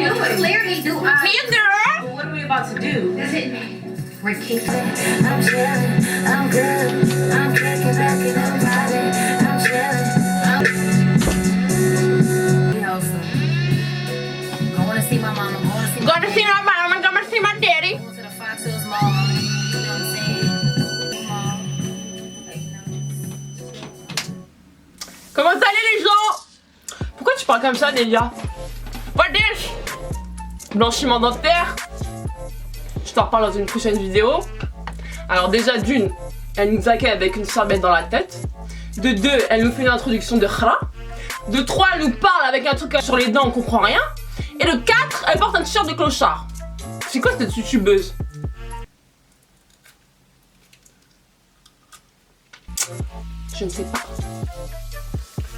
you clearly do. Hey there. What are we about to do? That's it. We're kicking. I'm chilling, I'm good, I'm kicking back in the body, I'm chilling. You know, so going to see my mama, going to see my Gonna see my mom and gonna see my daddy. going to the Fox Hills Mall. You know what I'm saying? Mall. Like, you know. Comment ça allait les gens? Pourquoi tu parles comme ça Delia? What this? Blanchiment dentaire. Je t'en reparle dans une prochaine vidéo. Alors déjà d'une, elle nous accueille avec une serviette dans la tête. De deux, elle nous fait une introduction de khra. De trois, elle nous parle avec un truc sur les dents, on comprend rien. Et de quatre, elle porte un t-shirt de clochard. C'est quoi cette youtubeuse? Je ne sais pas.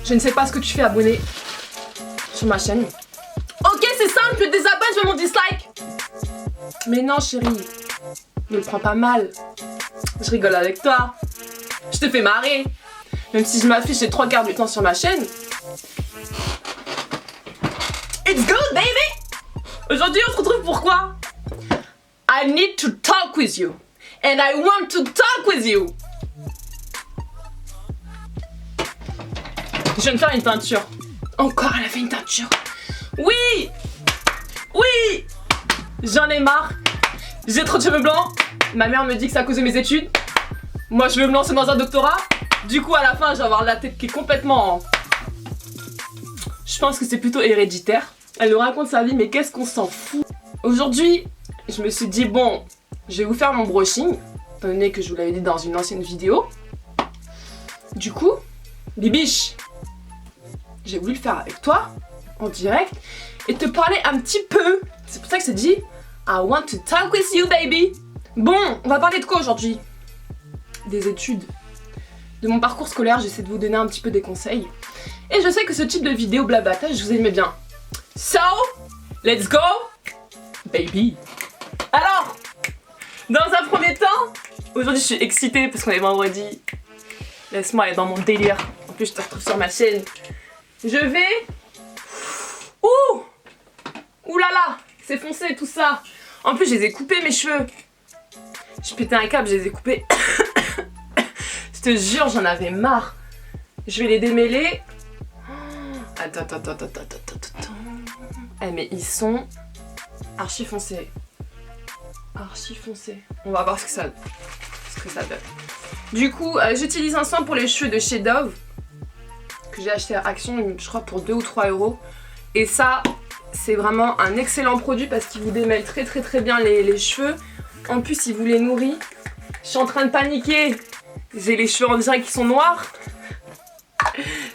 Je ne sais pas ce que tu fais abonné sur ma chaîne. Ok, c'est simple, je te désabonne, je mets mon dislike. Mais non chérie, ne le prends pas mal. Je rigole avec toi. Je te fais marrer. Même si je m'affiche les 3/4 du temps sur ma chaîne. It's good baby. Aujourd'hui on se retrouve pour quoi? I need to talk with you. And I want to talk with you. Je viens de faire une teinture. Encore elle a fait une teinture. Oui. Oui. J'en ai marre. J'ai trop de cheveux blancs. Ma mère me dit que c'est à cause de mes études. Moi je veux me lancer dans un doctorat. Du coup à la fin je vais avoir la tête qui est complètement... Je pense que c'est plutôt héréditaire. Elle nous raconte sa vie mais qu'est-ce qu'on s'en fout. Aujourd'hui je me suis dit bon, je vais vous faire mon brushing. Étant donné que je vous l'avais dit dans une ancienne vidéo. Du coup, Bibiche, j'ai voulu le faire avec toi, en direct, et te parler un petit peu. C'est pour ça que c'est dit I want to talk with you baby. Bon, on va parler de quoi aujourd'hui? Des études, de mon parcours scolaire, j'essaie de vous donner un petit peu des conseils. Et je sais que ce type de vidéo blablatage, vous aimez bien. So, let's go baby. Alors, dans un premier temps, aujourd'hui je suis excitée parce qu'on est vendredi. Laisse-moi être dans mon délire. En plus je te retrouve sur ma chaîne. Je vais... Ouh! Ouh là là! C'est foncé tout ça! En plus je les ai coupés mes cheveux. Je pétais un câble, je les ai coupés. Je te jure j'en avais marre. Je vais les démêler. Attends. Eh mais ils sont archi foncés. Archi foncés. On va voir ce que ça donne. Du coup, j'utilise un soin pour les cheveux de chez Dove. Que j'ai acheté à Action, je crois pour 2 ou 3 €. Et ça, c'est vraiment un excellent produit parce qu'il vous démêle très bien les cheveux. En plus, il vous les nourrit. Je suis en train de paniquer. J'ai les cheveux en direct qui sont noirs.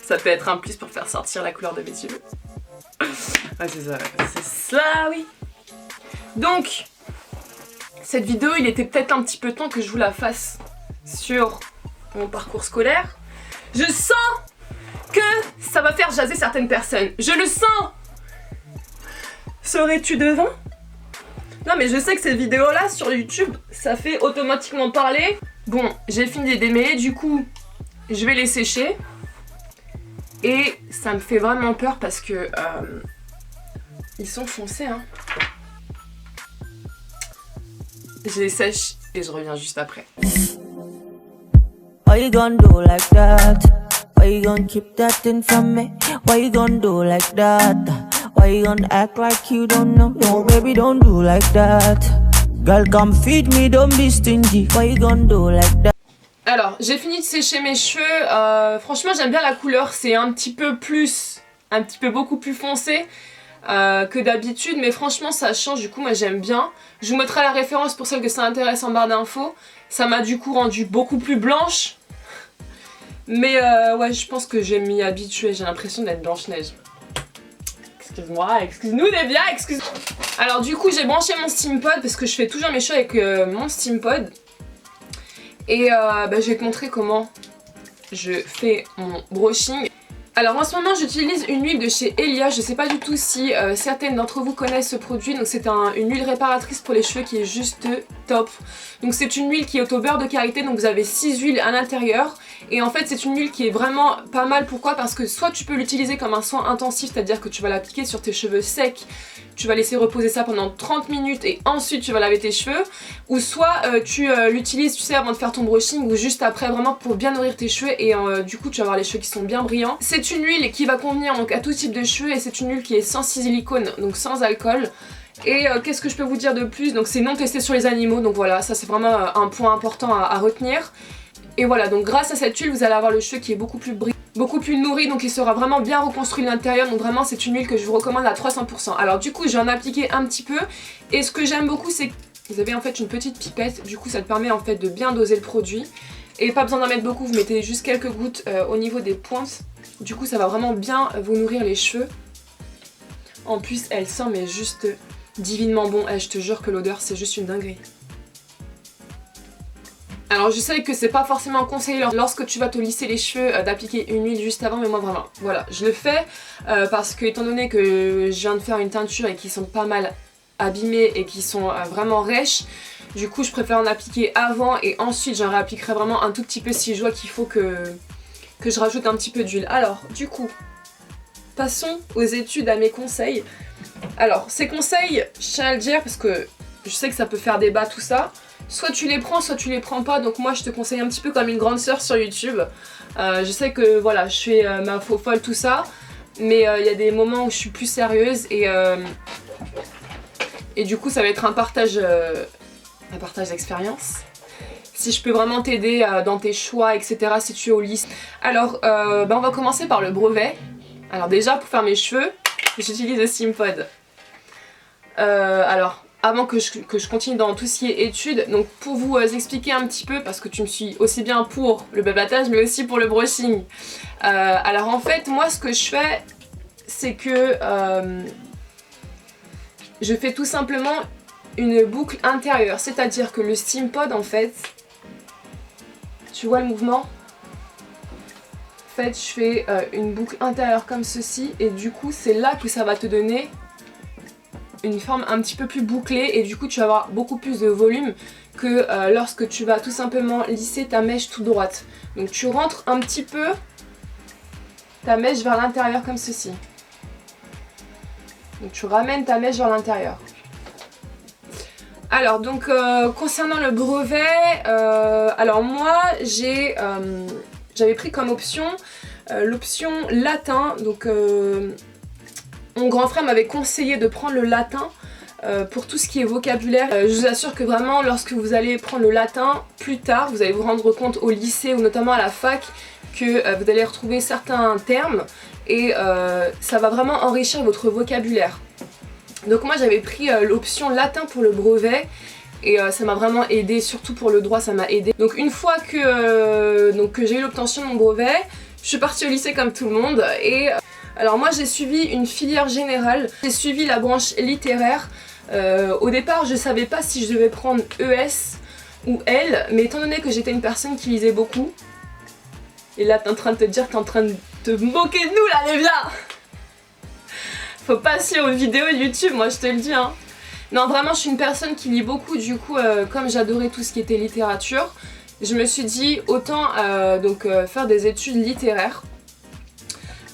Ça peut être un plus pour faire sortir la couleur de mes cheveux. Ah, c'est ça, oui. Donc, cette vidéo, il était peut-être un petit peu temps que je vous la fasse sur mon parcours scolaire. Je sens que ça va faire jaser certaines personnes. Je le sens. Serais-tu devin? Non mais je sais que cette vidéo là sur YouTube, ça fait automatiquement parler. Bon, j'ai fini de démêler, du coup, je vais les sécher. Et ça me fait vraiment peur parce que ils sont foncés hein. Je les sèche et je reviens juste après. Why you gonna do like that? Why you gonna keep that thing from me? Why you gonna do like that? Why you gonna act like you don't know? No, baby, don't do like that. Girl, come feed me, don't be stingy. Why you gonna do like that? Alors, j'ai fini de sécher mes cheveux. Franchement, j'aime bien la couleur. C'est un petit peu beaucoup plus foncé que d'habitude. Mais franchement, ça change. Du coup, moi, j'aime bien. Je vous mettrai la référence pour celles que ça intéresse en barre d'infos. Ça m'a du coup rendu beaucoup plus blanche. Mais ouais, je pense que je vais m'y habituer. J'ai l'impression d'être Blanche-Neige. Excuse-moi, excuse-nous Devia, excuse. Alors du coup, j'ai branché mon Steampod parce que je fais toujours mes cheveux avec mon Steampod. Et je vais te montrer comment je fais mon brushing. Alors en ce moment j'utilise une huile de chez Elia. Je sais pas du tout si certaines d'entre vous connaissent ce produit. Donc c'est une huile réparatrice pour les cheveux qui est juste top. Donc c'est une huile qui est au beurre de karité. Donc vous avez 6 huiles à l'intérieur. Et en fait c'est une huile qui est vraiment pas mal. Pourquoi? Parce que soit tu peux l'utiliser comme un soin intensif, c'est-à-dire que tu vas l'appliquer sur tes cheveux secs, tu vas laisser reposer ça pendant 30 minutes et ensuite tu vas laver tes cheveux, ou soit tu l'utilises, tu sais, avant de faire ton brushing ou juste après, vraiment pour bien nourrir tes cheveux et du coup tu vas avoir les cheveux qui sont bien brillants. C'est une huile qui va convenir donc à tout type de cheveux et c'est une huile qui est sans silicone, donc sans alcool. Et qu'est-ce que je peux vous dire de plus? Donc c'est non testé sur les animaux, donc voilà, ça c'est vraiment un point important à retenir. Et voilà, donc grâce à cette huile vous allez avoir le cheveu qui est beaucoup plus brillant, beaucoup plus nourri, donc il sera vraiment bien reconstruit de l'intérieur. Donc vraiment c'est une huile que je vous recommande à 300%. Alors du coup j'en ai appliqué un petit peu et ce que j'aime beaucoup c'est que vous avez en fait une petite pipette, du coup ça te permet en fait de bien doser le produit. Et pas besoin d'en mettre beaucoup, vous mettez juste quelques gouttes au niveau des pointes. Du coup ça va vraiment bien vous nourrir les cheveux. En plus elle sent mais juste divinement bon, je te jure que l'odeur c'est juste une dinguerie. Alors je sais que c'est pas forcément conseillé lorsque tu vas te lisser les cheveux d'appliquer une huile juste avant, mais moi vraiment, voilà, je le fais parce que étant donné que je viens de faire une teinture et qu'ils sont pas mal abîmés et qui sont vraiment rêches, du coup je préfère en appliquer avant et ensuite j'en réappliquerai vraiment un tout petit peu si je vois qu'il faut que je rajoute un petit peu d'huile. Alors du coup, passons aux études, à mes conseils. Alors ces conseils, je tiens à le dire parce que je sais que ça peut faire débat tout ça. Soit tu les prends, soit tu les prends pas, donc moi je te conseille un petit peu comme une grande sœur sur YouTube. Je sais que voilà, je fais ma faux folle tout ça, mais il y a des moments où je suis plus sérieuse et du coup ça va être un partage d'expérience. Si je peux vraiment t'aider dans tes choix, etc. si tu es au lycée. Alors on va commencer par le brevet. Alors déjà pour faire mes cheveux, j'utilise le Simpod. Alors avant que je continue dans tout ce qui est études, donc pour vous expliquer un petit peu, parce que tu me suis aussi bien pour le béblatage mais aussi pour le brushing. Alors en fait moi ce que je fais c'est que je fais tout simplement une boucle intérieure, c'est-à-dire que le Simpod en fait, tu vois le mouvement? En fait je fais une boucle intérieure comme ceci et du coup c'est là que ça va te donner une forme un petit peu plus bouclée et du coup tu vas avoir beaucoup plus de volume que lorsque tu vas tout simplement lisser ta mèche toute droite. Donc tu rentres un petit peu ta mèche vers l'intérieur comme ceci. Donc tu ramènes ta mèche vers l'intérieur. Alors donc concernant le brevet, alors moi j'avais pris comme option l'option latin, donc mon grand frère m'avait conseillé de prendre le latin pour tout ce qui est vocabulaire. Je vous assure que vraiment lorsque vous allez prendre le latin plus tard, vous allez vous rendre compte au lycée ou notamment à la fac que vous allez retrouver certains termes et ça va vraiment enrichir votre vocabulaire. Donc moi j'avais pris l'option latin pour le brevet et ça m'a vraiment aidé, surtout pour le droit ça m'a aidé. Donc une fois que j'ai eu l'obtention de mon brevet, je suis partie au lycée comme tout le monde et alors moi j'ai suivi une filière générale, j'ai suivi la branche littéraire. Au départ je savais pas si je devais prendre ES ou L, mais étant donné que j'étais une personne qui lisait beaucoup, et là t'es en train de te dire, t'es en train de te moquer de nous là Lévia. Faut pas suivre aux vidéos YouTube, moi je te le dis hein. Non vraiment je suis une personne qui lit beaucoup, du coup comme j'adorais tout ce qui était littérature, je me suis dit autant faire des études littéraires.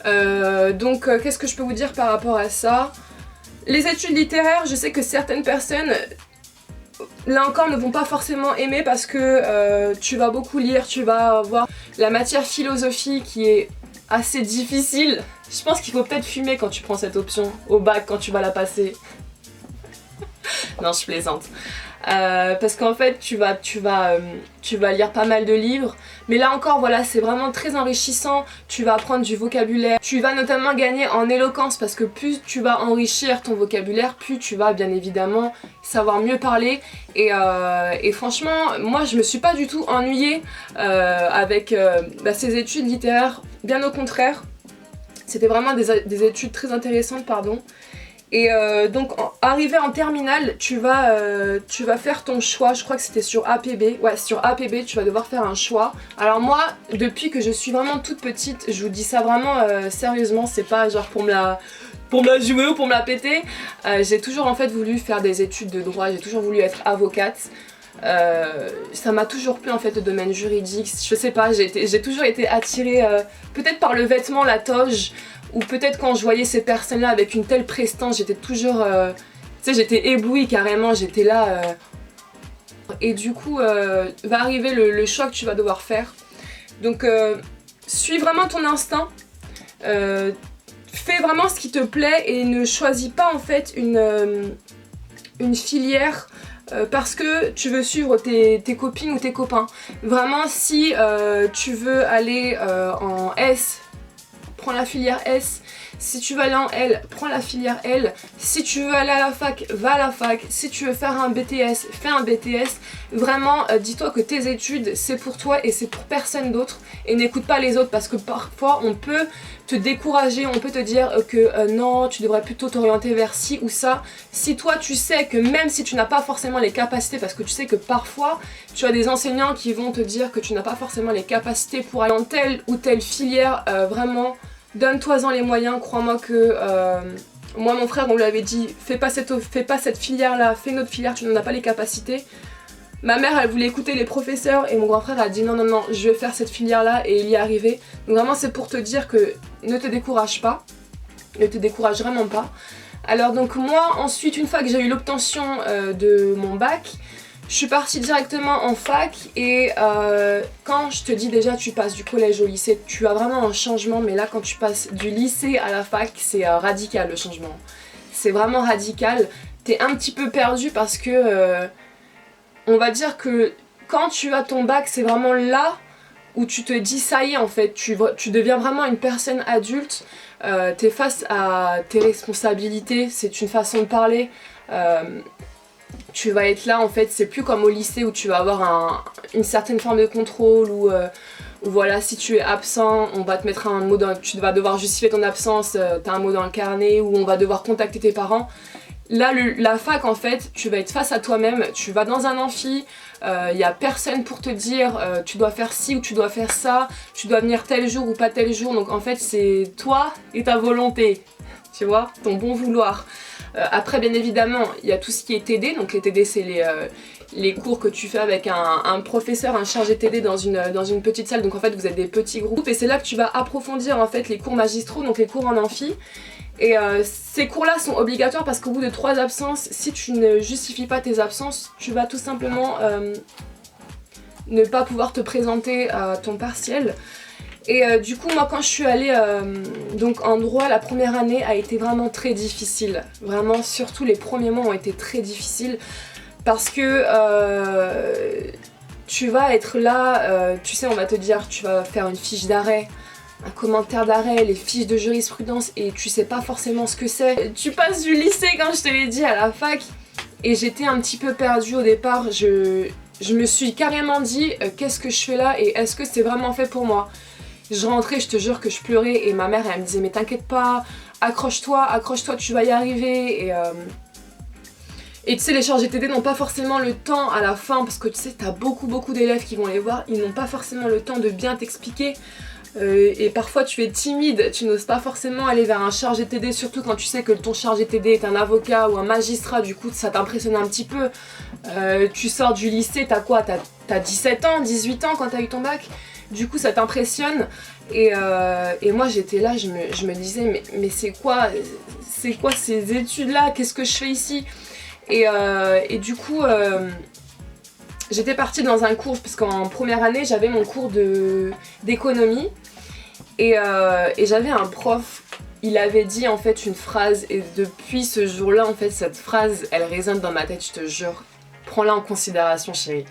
Qu'est-ce que je peux vous dire par rapport à ça? Les études littéraires, je sais que certaines personnes, là encore, ne vont pas forcément aimer parce que tu vas beaucoup lire, tu vas avoir la matière philosophie qui est assez difficile. Je pense qu'il faut peut-être fumer quand tu prends cette option au bac, quand tu vas la passer. Non, je plaisante. Parce qu'en fait tu vas lire pas mal de livres, mais là encore voilà c'est vraiment très enrichissant, tu vas apprendre du vocabulaire, tu vas notamment gagner en éloquence parce que plus tu vas enrichir ton vocabulaire, plus tu vas bien évidemment savoir mieux parler et franchement moi je me suis pas du tout ennuyée avec ces études littéraires, bien au contraire, c'était vraiment des études très intéressantes pardon. Et arrivé en terminale, tu vas faire ton choix, je crois que c'était sur APB, ouais sur APB tu vas devoir faire un choix. Alors moi, depuis que je suis vraiment toute petite, je vous dis ça vraiment sérieusement, c'est pas genre pour me la jouer ou pour me la péter, j'ai toujours en fait voulu faire des études de droit, j'ai toujours voulu être avocate. Ça m'a toujours plu en fait le domaine juridique, je sais pas, j'ai toujours été attirée peut-être par le vêtement, la toge, ou peut-être quand je voyais ces personnes là avec une telle prestance, j'étais toujours, tu sais, j'étais éblouie carrément, j'étais là. Et du coup va arriver le choix que tu vas devoir faire. Donc suis vraiment ton instinct, fais vraiment ce qui te plaît et ne choisis pas en fait une filière parce que tu veux suivre tes copines ou tes copains. Vraiment, si tu veux aller en S, prends la filière S. Si tu veux aller en L, prends la filière L. Si tu veux aller à la fac, va à la fac. Si tu veux faire un BTS, fais un BTS. Vraiment, dis-toi que tes études, c'est pour toi et c'est pour personne d'autre. Et n'écoute pas les autres parce que parfois, on peut te décourager, on peut te dire que non, tu devrais plutôt t'orienter vers ci ou ça. Si toi, tu sais que même si tu n'as pas forcément les capacités, parce que tu sais que parfois, tu as des enseignants qui vont te dire que tu n'as pas forcément les capacités pour aller dans telle ou telle filière, vraiment... Donne-toi-en les moyens, crois-moi que moi mon frère on lui avait dit fais pas cette filière là, fais une autre filière, tu n'en as pas les capacités. Ma mère elle voulait écouter les professeurs et mon grand frère a dit non je vais faire cette filière là et il y est arrivé. Donc vraiment c'est pour te dire que ne te décourage pas, ne te décourage vraiment pas. Alors donc moi ensuite une fois que j'ai eu l'obtention de mon bac, je suis partie directement en fac et quand je te dis déjà tu passes du collège au lycée, tu as vraiment un changement, mais là quand tu passes du lycée à la fac, c'est radical le changement. C'est vraiment radical, t'es un petit peu perdu parce que on va dire que quand tu as ton bac, c'est vraiment là où tu te dis ça y est en fait, tu deviens vraiment une personne adulte, t'es face à tes responsabilités, c'est une façon de parler. Tu vas être là en fait, c'est plus comme au lycée où tu vas avoir une certaine forme de contrôle où voilà, si tu es absent, on va te mettre un mot tu vas devoir justifier ton absence, t'as un mot dans le carnet ou on va devoir contacter tes parents. Là, la fac en fait, tu vas être face à toi-même, tu vas dans un amphi, y a personne pour te dire tu dois faire ci ou tu dois faire ça, tu dois venir tel jour ou pas tel jour, donc en fait c'est toi et ta volonté, tu vois, ton bon vouloir. Après bien évidemment il y a tout ce qui est TD, donc les TD c'est les cours que tu fais avec un professeur, un chargé TD dans une petite salle, donc en fait vous êtes des petits groupes et c'est là que tu vas approfondir en fait les cours magistraux, donc les cours en amphi. Et ces cours là sont obligatoires parce qu'au bout de 3 absences, si tu ne justifies pas tes absences, tu vas tout simplement ne pas pouvoir te présenter à ton partiel. Et du coup moi quand je suis allée donc en droit, la première année a été vraiment très difficile. Vraiment surtout les premiers mois ont été très difficiles parce que tu vas être là, tu sais on va te dire tu vas faire une fiche d'arrêt, un commentaire d'arrêt, les fiches de jurisprudence et tu sais pas forcément ce que c'est. Tu passes du lycée comme je te l'ai dit à la fac et j'étais un petit peu perdue au départ. Je me suis carrément dit qu'est-ce que je fais là et est-ce que c'est vraiment fait pour moi. Je rentrais, je te jure que je pleurais et ma mère elle me disait mais t'inquiète pas, accroche-toi, tu vas y arriver. Et tu sais les chargés TD n'ont pas forcément le temps à la fin parce que tu sais t'as beaucoup d'élèves qui vont les voir, ils n'ont pas forcément le temps de bien t'expliquer. Et parfois tu es timide, tu n'oses pas forcément aller vers un chargé TD, surtout quand tu sais que ton chargé TD est un avocat ou un magistrat, du coup ça t'impressionne un petit peu. Tu sors du lycée, t'as quoi, t'as 17 ans, 18 ans quand t'as eu ton bac. Du coup ça t'impressionne et moi j'étais là, je me disais mais c'est quoi ces études là, qu'est-ce que je fais ici et du coup j'étais partie dans un cours parce qu'en première année j'avais mon cours d'économie et j'avais un prof, il avait dit en fait une phrase et depuis ce jour là en fait cette phrase elle résonne dans ma tête, je te jure, prends-la en considération chérie.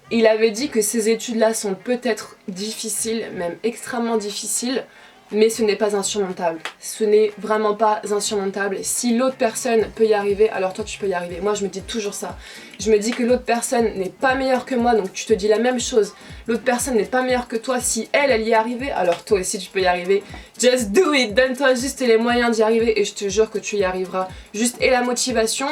Il avait dit que ces études-là sont peut-être difficiles, même extrêmement difficiles, mais ce n'est pas insurmontable. Ce n'est vraiment pas insurmontable. Si l'autre personne peut y arriver, alors toi tu peux y arriver. Moi je me dis toujours ça. Je me dis que l'autre personne n'est pas meilleure que moi, donc tu te dis la même chose. L'autre personne n'est pas meilleure que toi, si elle y est arrivée, alors toi aussi tu peux y arriver. Just do it, donne-toi juste les moyens d'y arriver et je te jure que tu y arriveras. Juste et la motivation.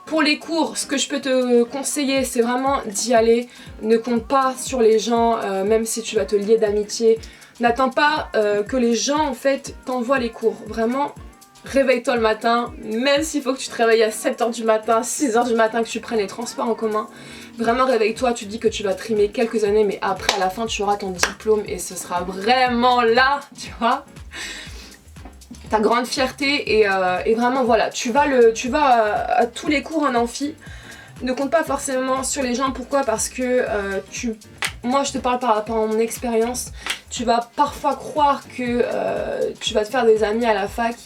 Pour les cours, ce que je peux te conseiller, c'est vraiment d'y aller. Ne compte pas sur les gens, même si tu vas te lier d'amitié. N'attends pas que les gens en fait t'envoient les cours. Vraiment, réveille-toi le matin, même s'il faut que tu te réveilles à 7h du matin, 6h du matin, que tu prennes les transports en commun. Vraiment réveille-toi, tu dis que tu vas trimer quelques années, mais après à la fin tu auras ton diplôme et ce sera vraiment là, tu vois. Ta grande fierté et vraiment voilà, tu vas à tous les cours en amphi. Ne compte pas forcément sur les gens, pourquoi? Parce que moi je te parle par rapport à mon expérience, tu vas parfois croire que tu vas te faire des amis à la fac,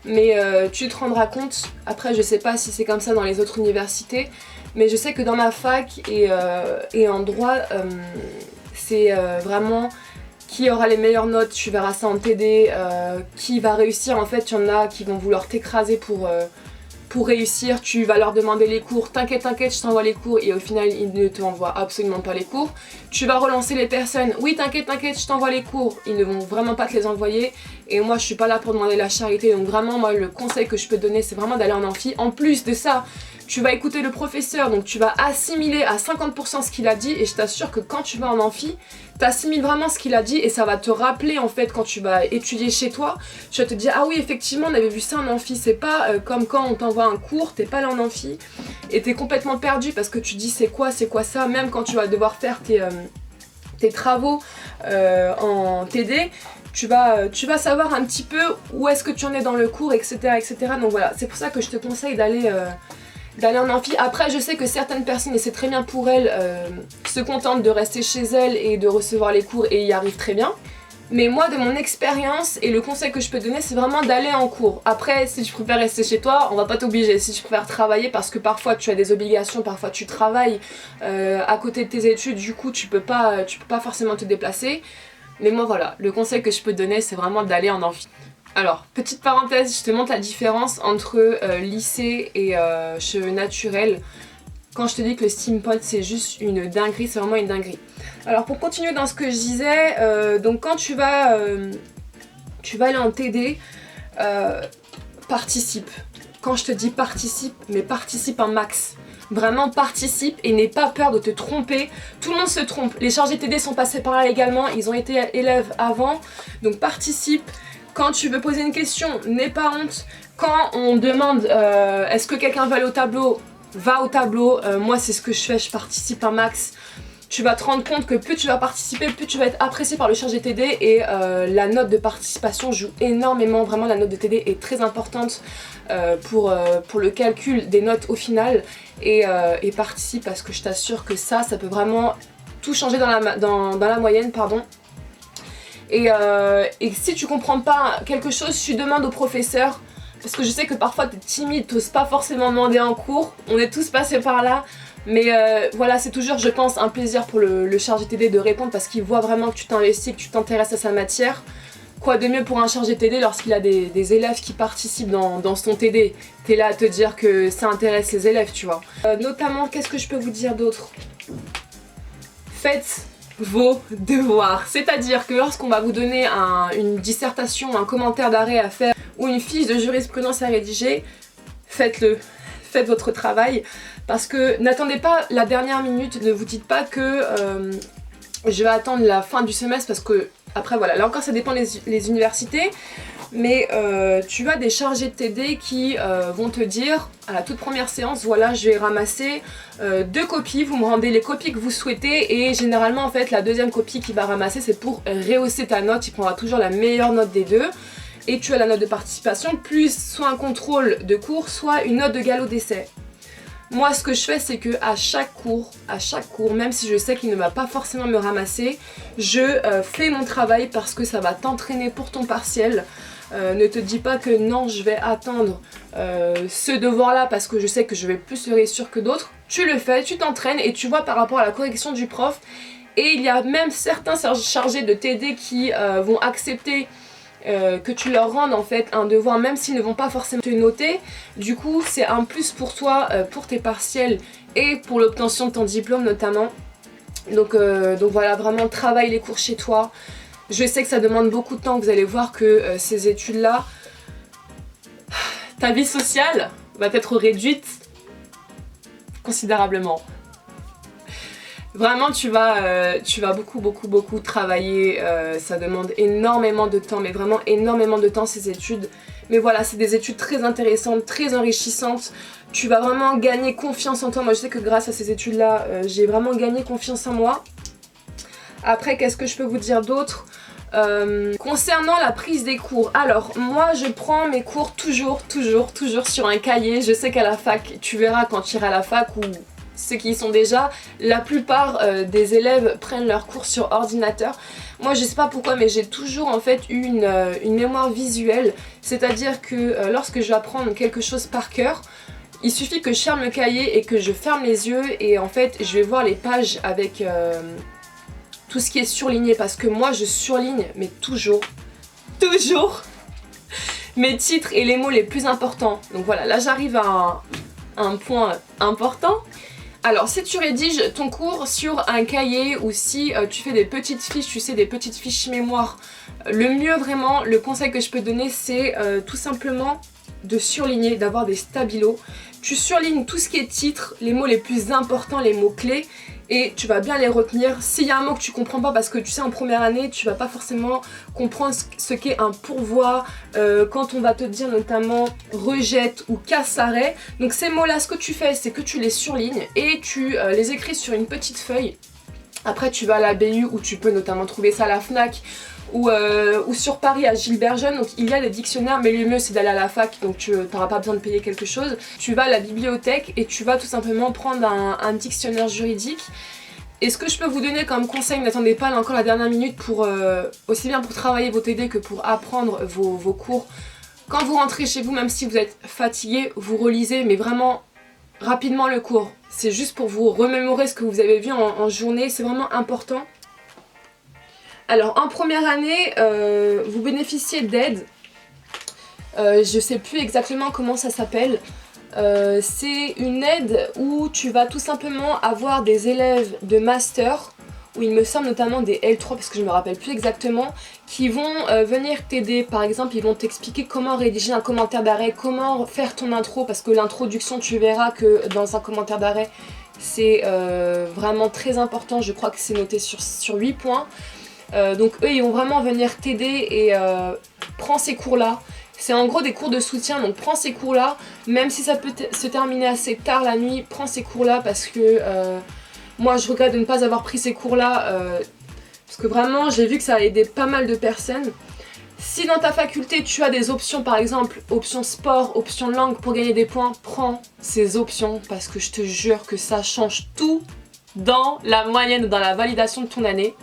mais tu te rendras compte, après je sais pas si c'est comme ça dans les autres universités, mais je sais que dans ma fac et en droit, c'est vraiment qui aura les meilleures notes, tu verras ça en TD, qui va réussir, en fait il y en a qui vont vouloir t'écraser pour réussir, tu vas leur demander les cours, t'inquiète, je t'envoie les cours et au final ils ne t'envoient absolument pas les cours. Tu vas relancer les personnes, oui t'inquiète, je t'envoie les cours, ils ne vont vraiment pas te les envoyer et moi je suis pas là pour demander la charité, donc vraiment moi le conseil que je peux te donner c'est vraiment d'aller en amphi. En plus de ça, tu vas écouter le professeur, donc tu vas assimiler à 50% ce qu'il a dit et je t'assure que quand tu vas en amphi, t'assimiles vraiment ce qu'il a dit et ça va te rappeler en fait quand tu vas étudier chez toi, tu vas te dire ah oui effectivement on avait vu ça en amphi, c'est pas comme quand on t'envoie un cours, t'es pas là en amphi et t'es complètement perdu parce que tu dis c'est quoi ça, même quand tu vas devoir faire tes travaux en TD, tu vas savoir un petit peu où est-ce que tu en es dans le cours, etc. Donc voilà, c'est pour ça que je te conseille d'aller en amphi. Après je sais que certaines personnes, et c'est très bien pour elles, se contentent de rester chez elles et de recevoir les cours et y arrivent très bien. Mais moi de mon expérience et le conseil que je peux donner c'est vraiment d'aller en cours. Après si tu préfères rester chez toi, on va pas t'obliger. Si tu préfères travailler parce que parfois tu as des obligations, parfois tu travailles à côté de tes études, du coup tu peux pas forcément te déplacer. Mais moi voilà, le conseil que je peux te donner c'est vraiment d'aller en amphi. Alors, petite parenthèse, je te montre la différence entre lycée et cheveux naturels. Quand je te dis que le steampunk c'est juste une dinguerie, c'est vraiment une dinguerie. Alors pour continuer dans ce que je disais, donc quand tu vas aller en TD, participe. Quand je te dis participe, mais participe un max. Vraiment participe et n'aie pas peur de te tromper. Tout le monde se trompe. Les chargés TD sont passés par là également, ils ont été élèves avant, donc participe. Quand tu veux poser une question, n'aie pas honte. Quand on demande est-ce que quelqu'un va aller au tableau, va au tableau. Moi c'est ce que je fais, je participe un max. Tu vas te rendre compte que plus tu vas participer, plus tu vas être apprécié par le chargé TD et la note de participation joue énormément. Vraiment la note de TD est très importante pour le calcul des notes au final et participe parce que je t'assure que ça peut vraiment tout changer dans la moyenne, pardon. Et si tu comprends pas quelque chose, tu demandes au professeur. Parce que je sais que parfois t'es timide, t'oses pas forcément demander en cours. On est tous passés par là. Mais voilà, c'est toujours, je pense, un plaisir pour le chargé TD de répondre parce qu'il voit vraiment que tu t'investis, que tu t'intéresses à sa matière. Quoi de mieux pour un chargé TD lorsqu'il a des élèves qui participent dans son TD. T'es là à te dire que ça intéresse les élèves, tu vois. Notamment, qu'est-ce que je peux vous dire d'autre? Faites vos devoirs. C'est-à-dire que lorsqu'on va vous donner une dissertation, un commentaire d'arrêt à faire ou une fiche de jurisprudence à rédiger, faites-le. Faites votre travail parce que n'attendez pas la dernière minute, ne vous dites pas que je vais attendre la fin du semestre parce que après voilà, là encore ça dépend les universités, mais tu as des chargés de TD qui vont te dire à la toute première séance, voilà je vais ramasser 2 copies, vous me rendez les copies que vous souhaitez et généralement en fait la deuxième copie qu'il va ramasser c'est pour rehausser ta note, il prendra toujours la meilleure note des deux. Et tu as la note de participation, plus soit un contrôle de cours, soit une note de galop d'essai. Moi, ce que je fais, c'est que à chaque cours, même si je sais qu'il ne va pas forcément me ramasser, je fais mon travail parce que ça va t'entraîner pour ton partiel. Ne te dis pas que non, je vais attendre ce devoir-là parce que je sais que je vais plus le réussir que d'autres. Tu le fais, tu t'entraînes et tu vois par rapport à la correction du prof. Et il y a même certains chargés de TD qui vont accepter que tu leur rendes en fait un devoir même s'ils ne vont pas forcément te noter. Du coup c'est un plus pour toi, pour tes partiels et pour l'obtention de ton diplôme notamment. Donc voilà, vraiment travaille les cours chez toi. Je sais que ça demande beaucoup de temps, vous allez voir que ces études là, ta vie sociale va être réduite considérablement. Vraiment tu vas beaucoup travailler, ça demande énormément de temps, mais vraiment énormément de temps ces études. Mais voilà, c'est des études très intéressantes, très enrichissantes. Tu vas vraiment gagner confiance en toi. Moi je sais que grâce à ces études-là, j'ai vraiment gagné confiance en moi. Après, qu'est-ce que je peux vous dire d'autre ? Concernant la prise des cours, alors moi je prends mes cours toujours sur un cahier. Je sais qu'à la fac, tu verras quand tu iras à la fac ou ceux qui y sont déjà, la plupart des élèves prennent leurs cours sur ordinateur. Moi je sais pas pourquoi mais j'ai toujours en fait eu une mémoire visuelle, c'est-à-dire que lorsque je vais apprendre quelque chose par cœur, il suffit que je ferme le cahier et que je ferme les yeux et en fait je vais voir les pages avec tout ce qui est surligné parce que moi je surligne mais toujours mes titres et les mots les plus importants. Donc voilà, là j'arrive à un point important. Alors si tu rédiges ton cours sur un cahier ou si tu fais des petites fiches, tu sais des petites fiches mémoire, le mieux vraiment, le conseil que je peux donner c'est tout simplement de surligner, d'avoir des stabilos. Tu surlignes tout ce qui est titre, les mots les plus importants, les mots clés et tu vas bien les retenir. S'il y a un mot que tu comprends pas parce que tu sais en première année tu vas pas forcément comprendre ce qu'est un pourvoi, quand on va te dire notamment rejette ou casse l'arrêt. Donc ces mots là ce que tu fais c'est que tu les surlignes et tu les écris sur une petite feuille. Après tu vas à la BU où tu peux notamment trouver ça à la FNAC ou sur Paris à Gilbert Jeune, donc il y a des dictionnaires mais le mieux c'est d'aller à la fac donc tu n'auras pas besoin de payer quelque chose. Tu vas à la bibliothèque et tu vas tout simplement prendre un dictionnaire juridique. Et ce que je peux vous donner comme conseil, n'attendez pas là encore la dernière minute pour aussi bien pour travailler vos TD que pour apprendre vos cours. Quand vous rentrez chez vous, même si vous êtes fatigué, vous relisez mais vraiment rapidement le cours. C'est juste pour vous remémorer ce que vous avez vu en journée, c'est vraiment important. Alors en première année, vous bénéficiez d'aide. Je sais plus exactement comment ça s'appelle. C'est une aide où tu vas tout simplement avoir des élèves de master, où il me semble notamment des L3 parce que je me rappelle plus exactement, qui vont venir t'aider. Par exemple, ils vont t'expliquer comment rédiger un commentaire d'arrêt, comment faire ton intro, parce que l'introduction, tu verras que dans un commentaire d'arrêt, c'est vraiment très important. Je crois que c'est noté sur 8 points. Donc eux, ils vont vraiment venir t'aider et prends ces cours-là. C'est en gros des cours de soutien, donc prends ces cours-là, même si ça peut se terminer assez tard la nuit, prends ces cours-là parce que moi je regrette de ne pas avoir pris ces cours-là parce que vraiment j'ai vu que ça a aidé pas mal de personnes. Si dans ta faculté tu as des options, par exemple option sport, option langue pour gagner des points, prends ces options parce que je te jure que ça change tout dans la moyenne, dans la validation de ton année.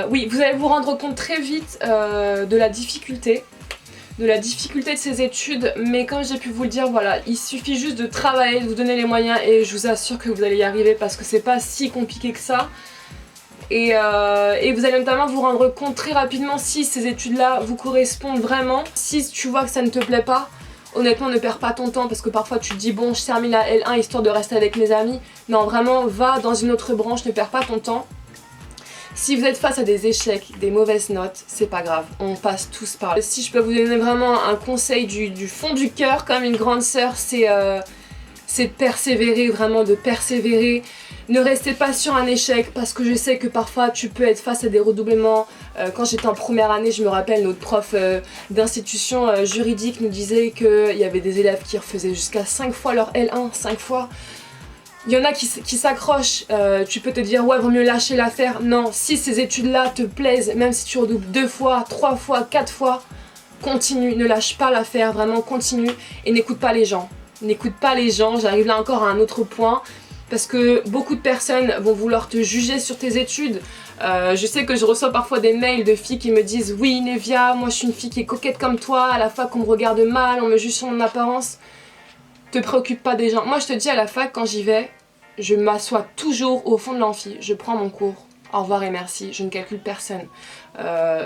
Oui, vous allez vous rendre compte très vite de la difficulté de ces études, mais comme j'ai pu vous le dire, voilà, il suffit juste de travailler, de vous donner les moyens et je vous assure que vous allez y arriver parce que c'est pas si compliqué que ça. Et vous allez notamment vous rendre compte très rapidement si ces études-là vous correspondent vraiment. Si tu vois que ça ne te plaît pas, honnêtement ne perds pas ton temps parce que parfois tu te dis bon je termine la L1 histoire de rester avec mes amis. Non, vraiment va dans une autre branche, ne perds pas ton temps. Si vous êtes face à des échecs, des mauvaises notes, c'est pas grave, on passe tous par là. Si je peux vous donner vraiment un conseil du fond du cœur comme une grande sœur, c'est de persévérer, vraiment de persévérer. Ne restez pas sur un échec parce que je sais que parfois tu peux être face à des redoublements. Quand j'étais en première année, je me rappelle notre prof d'institution juridique nous disait qu'il y avait des élèves qui refaisaient jusqu'à 5 fois leur L1, 5 fois. Il y en a qui s'accrochent, tu peux te dire ouais vaut mieux lâcher l'affaire. Non, si ces études là te plaisent, même si tu redoubles 2 fois, 3 fois, 4 fois, continue, ne lâche pas l'affaire, vraiment continue et n'écoute pas les gens. N'écoute pas les gens, j'arrive là encore à un autre point, parce que beaucoup de personnes vont vouloir te juger sur tes études. Je sais que je reçois parfois des mails de filles qui me disent oui Nevia, moi je suis une fille qui est coquette comme toi, à la fac on me regarde mal, on me juge sur mon apparence. Te préoccupe pas des gens. Moi je te dis à la fac quand j'y vais, je m'assois toujours au fond de l'amphi, je prends mon cours, au revoir et merci, je ne calcule personne.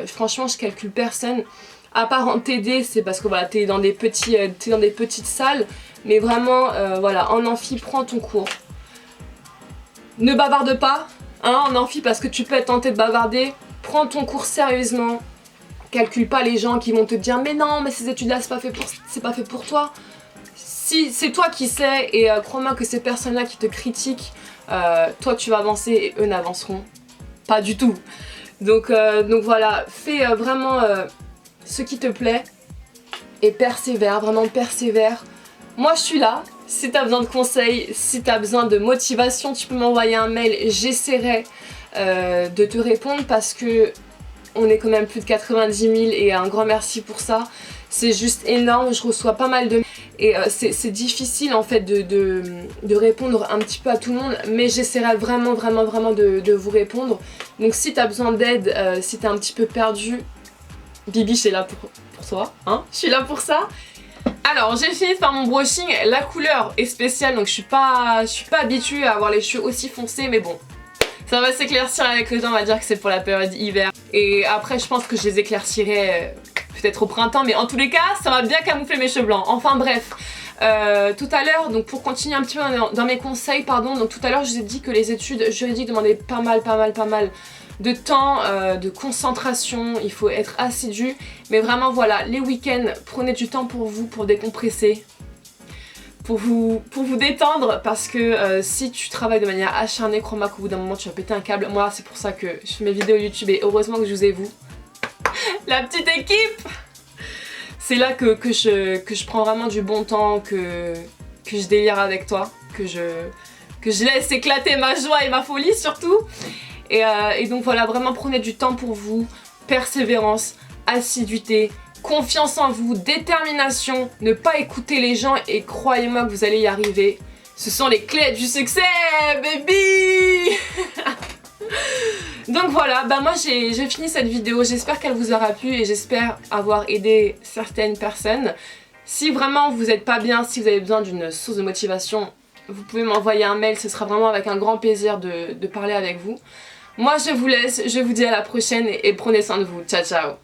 Franchement je calcule personne, à part en TD, c'est parce que voilà, t'es dans des petites salles, mais vraiment voilà, en amphi prends ton cours. Ne bavarde pas hein, en amphi parce que tu peux être tenté de bavarder, prends ton cours sérieusement, calcule pas les gens qui vont te dire mais non mais ces études là c'est pas fait pour toi. Si c'est toi qui sais et crois-moi que ces personnes-là qui te critiquent, toi tu vas avancer et eux n'avanceront pas du tout. Donc voilà, fais vraiment ce qui te plaît et persévère, vraiment persévère. Moi je suis là, si t'as besoin de conseils, si t'as besoin de motivation, tu peux m'envoyer un mail, j'essaierai de te répondre parce que on est quand même plus de 90 000 et un grand merci pour ça. C'est juste énorme, je reçois pas mal de... Et c'est difficile en fait de répondre un petit peu à tout le monde, mais j'essaierai vraiment de vous répondre. Donc si t'as besoin d'aide, si t'es un petit peu perdu, Bibi je suis là pour toi, hein, je suis là pour ça. Alors j'ai fini de faire mon brushing, la couleur est spéciale donc je suis pas habituée à avoir les cheveux aussi foncés, mais bon. Ça va s'éclaircir avec le temps, on va dire que c'est pour la période hiver. Et après je pense que je les éclaircirai peut-être au printemps, mais en tous les cas ça va bien camoufler mes cheveux blancs. Enfin bref, tout à l'heure, donc pour continuer un petit peu dans mes conseils, pardon, donc tout à l'heure je vous ai dit que les études juridiques demandaient pas mal de temps, de concentration, il faut être assidu. Mais vraiment voilà, les week-ends, prenez du temps pour vous, pour décompresser. Pour vous détendre, parce que si tu travailles de manière acharnée, crois-moi qu'au bout d'un moment tu vas péter un câble. Moi c'est pour ça que je fais mes vidéos YouTube et heureusement que je vous ai vous. La petite équipe. C'est là que je prends vraiment du bon temps, que je délire avec toi, que je laisse éclater ma joie et ma folie surtout. Et donc voilà, vraiment prenez du temps pour vous, persévérance, assiduité, confiance en vous, détermination, ne pas écouter les gens et croyez-moi que vous allez y arriver. Ce sont les clés du succès, baby. Donc voilà, bah moi j'ai fini cette vidéo, j'espère qu'elle vous aura plu et j'espère avoir aidé certaines personnes. Si vraiment vous n'êtes pas bien, si vous avez besoin d'une source de motivation, vous pouvez m'envoyer un mail, ce sera vraiment avec un grand plaisir de parler avec vous. Moi je vous laisse, je vous dis à la prochaine et prenez soin de vous, ciao ciao.